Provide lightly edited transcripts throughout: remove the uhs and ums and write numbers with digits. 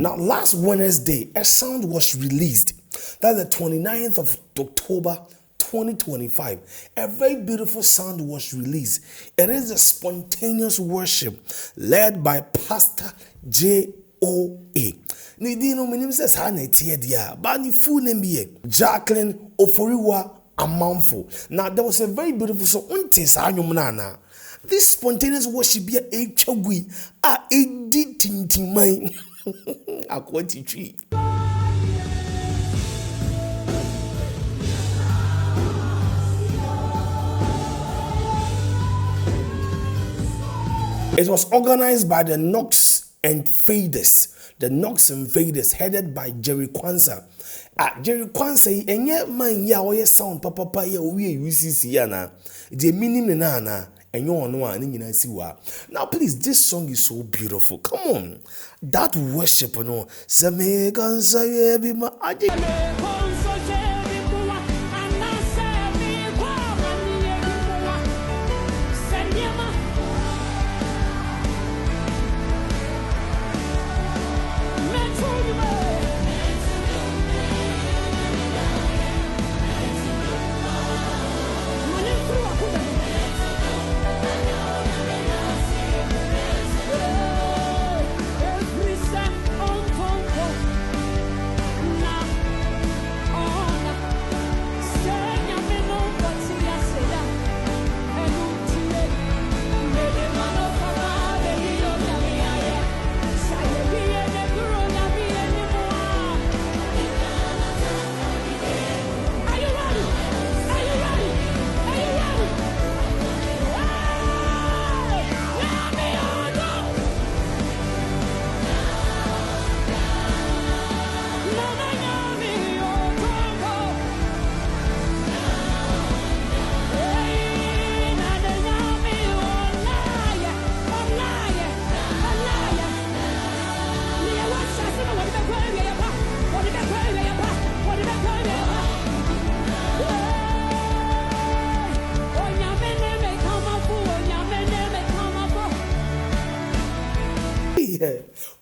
Now, last Wednesday, a sound was released. That's the 29th of October 2025. A very beautiful sound was released. It is a spontaneous worship led by Pastor JOA. Nidino minim says but the full name be Jacqueline Oforiwa Amanfo. Now there was a very beautiful song. This spontaneous worship be a chogui a tintimai. It was organized by the Knox and FADERS. The Knox and FADERS, headed by Jerry Kwanzaa. Jerry Kwanzaa, enye man ya oye sound papa ya oye UCC ya na. The meaning na enye ono a nyina siwa. Now please, this song is so beautiful. Come on. That worship, you know. Same kansa ye bi ma aje.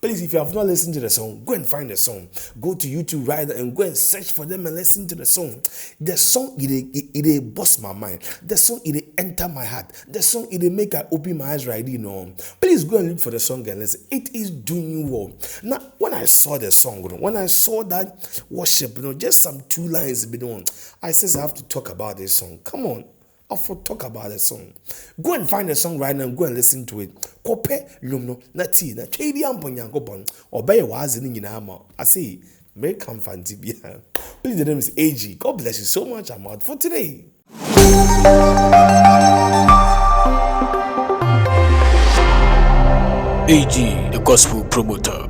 Please, if you have not listened to the song, go and find the song. Go to YouTube right and go and search for them and listen to the song. The song, it bust my mind. The song, it enter my heart. The song, it make I open my eyes right, you know. Please go and look for the song and listen. It is doing well. Now, when I saw the song, when I saw that worship, just some 2 lines, I said I have to talk about this song. Come on. I'll talk about the song. Go and find the song right now and go and listen to it. Kope lumno na ti na twedi amponyankopon obey wazi ni nyina ama. I say make come fancy bia. Please, the name is AG. God bless you so much. I'm out for today. AG, the gospel promoter.